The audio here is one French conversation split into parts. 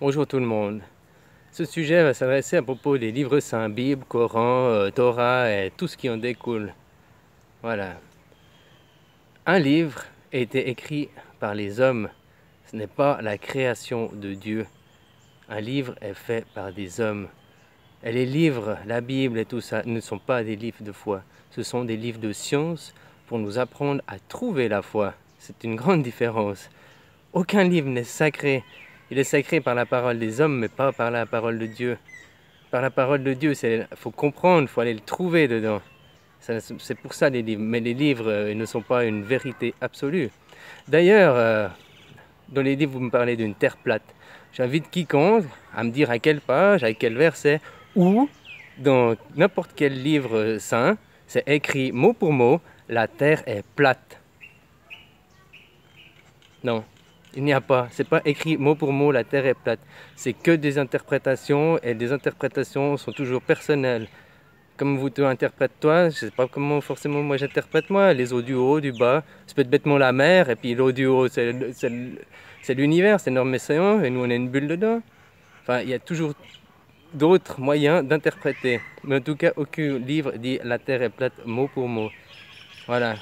Bonjour tout le monde. Ce sujet va s'adresser à propos des livres saints, Bible, Coran, Torah et tout ce qui en découle. Voilà. Un livre a été écrit par les hommes. Ce n'est pas la création de Dieu. Un livre est fait par des hommes. Et les livres, la Bible et tout ça, ne sont pas des livres de foi. Ce sont des livres de science pour nous apprendre à trouver la foi. C'est une grande différence. Aucun livre n'est sacré. Il est sacré par la parole des hommes, mais pas par la parole de Dieu. Par la parole de Dieu, il faut comprendre, il faut aller le trouver dedans. C'est pour ça les livres. Mais les livres ne sont pas une vérité absolue. D'ailleurs, dans les livres, vous me parlez d'une terre plate. J'invite quiconque à me dire à quelle page, à quel verset, ou dans n'importe quel livre saint, c'est écrit mot pour mot, la terre est plate. Non. Il n'y a pas, c'est pas écrit mot pour mot, la terre est plate. C'est que des interprétations et des interprétations sont toujours personnelles. Comme vous te interprètes toi, je sais pas comment forcément moi j'interprète moi, les eaux du haut, du bas, c'est peut-être bêtement la mer et puis l'eau du haut c'est l'univers, c'est énorme océan et nous on est une bulle dedans. Enfin, il y a toujours d'autres moyens d'interpréter. Mais en tout cas, aucun livre dit la terre est plate mot pour mot. Voilà.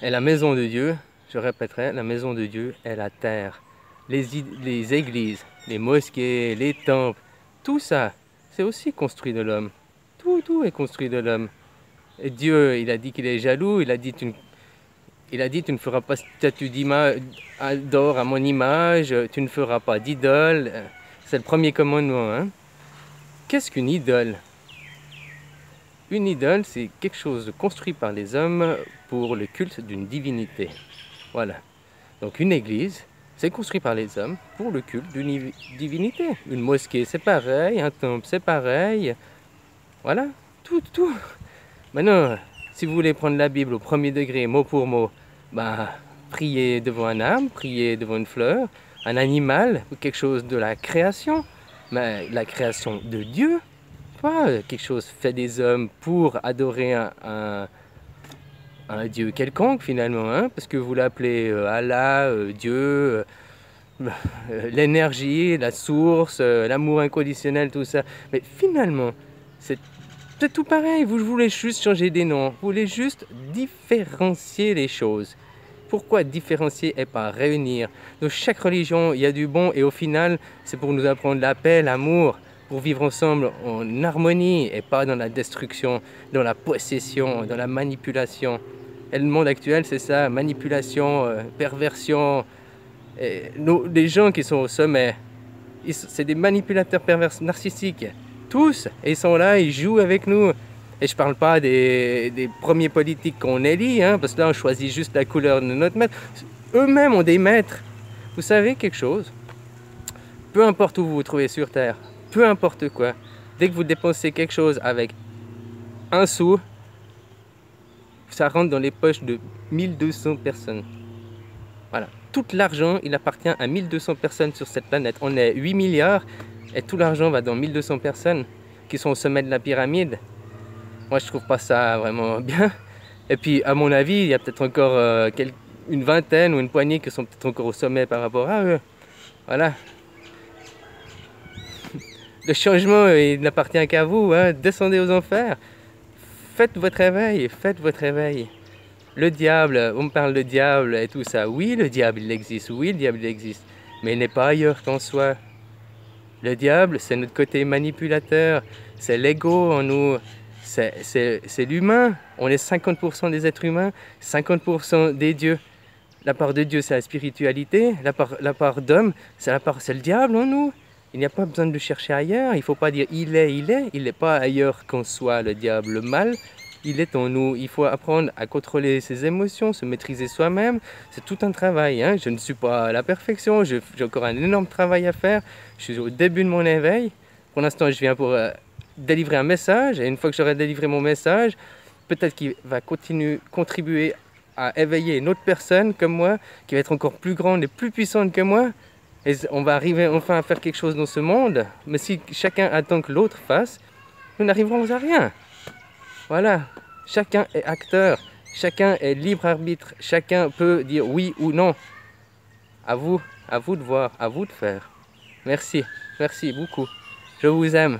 Et la maison de Dieu, je répéterai, la maison de Dieu est la terre. Les églises, les mosquées, les temples, tout ça, c'est aussi construit de l'homme. Tout est construit de l'homme. Et Dieu, il a dit qu'il est jaloux, il a dit tu ne feras pas statue d'or à mon image, tu ne feras pas d'idole. C'est le premier commandement. Hein? Qu'est-ce qu'une idole? Une idole, c'est quelque chose de construit par les hommes pour le culte d'une divinité. Voilà. Donc une église, c'est construit par les hommes pour le culte d'une divinité. Une mosquée, c'est pareil. Un temple, c'est pareil. Voilà. Tout. Maintenant, si vous voulez prendre la Bible au premier degré, mot pour mot, bah, priez devant un arbre, priez devant une fleur, un animal, quelque chose de la création. Mais la création de Dieu, pas quelque chose fait des hommes pour adorer un Dieu quelconque finalement, hein, parce que vous l'appelez Allah, Dieu, l'énergie, la source, l'amour inconditionnel, tout ça. Mais finalement, c'est tout pareil, vous voulez juste changer des noms, vous voulez juste différencier les choses. Pourquoi différencier et pas réunir? Dans chaque religion, il y a du bon et au final, c'est pour nous apprendre la paix, l'amour, pour vivre ensemble en harmonie et pas dans la destruction, dans la possession, dans la manipulation. Et le monde actuel, c'est ça, manipulation, perversion. Les gens qui sont au sommet, c'est des manipulateurs pervers narcissiques. Tous, et ils sont là, ils jouent avec nous. Et je parle pas des premiers politiques qu'on élit, hein, parce que là on choisit juste la couleur de notre maître. Eux-mêmes ont des maîtres. Vous savez quelque chose? Peu importe où vous vous trouvez sur Terre, peu importe quoi, dès que vous dépensez quelque chose avec un sou, ça rentre dans les poches de 1200 personnes. Voilà. Tout l'argent, il appartient à 1200 personnes sur cette planète. On est 8 milliards et tout l'argent va dans 1200 personnes qui sont au sommet de la pyramide. Moi, je trouve pas ça vraiment bien. Et puis, à mon avis, il y a peut-être encore une vingtaine ou une poignée qui sont peut-être encore au sommet par rapport à eux. Voilà. Le changement, il n'appartient qu'à vous. Hein. Descendez aux enfers. Faites votre réveil, faites votre réveil. Le diable, on me parle de diable et tout ça. Oui, le diable, il existe. Oui, le diable, il existe. Mais il n'est pas ailleurs qu'en soi. Le diable, c'est notre côté manipulateur. C'est l'ego en nous. C'est l'humain. On est 50% des êtres humains, 50% des dieux. La part de Dieu, c'est la spiritualité. La part d'homme, c'est le diable en nous. Il n'y a pas besoin de le chercher ailleurs. Il ne faut pas dire il est. Il n'est pas ailleurs qu'en soi, le diable. Le mal, il est en nous. Il faut apprendre à contrôler ses émotions, se maîtriser soi-même. C'est tout un travail. Hein. Je ne suis pas à la perfection. J'ai encore un énorme travail à faire. Je suis au début de mon éveil. Pour l'instant, je viens pour délivrer un message. Et une fois que j'aurai délivré mon message, peut-être qu'il va contribuer à éveiller une autre personne comme moi, qui va être encore plus grande et plus puissante que moi. Et on va arriver enfin à faire quelque chose dans ce monde. Mais si chacun attend que l'autre fasse, nous n'arriverons à rien. Voilà. Chacun est acteur. Chacun est libre arbitre. Chacun peut dire oui ou non. À vous de voir, à vous de faire. Merci, merci beaucoup. Je vous aime.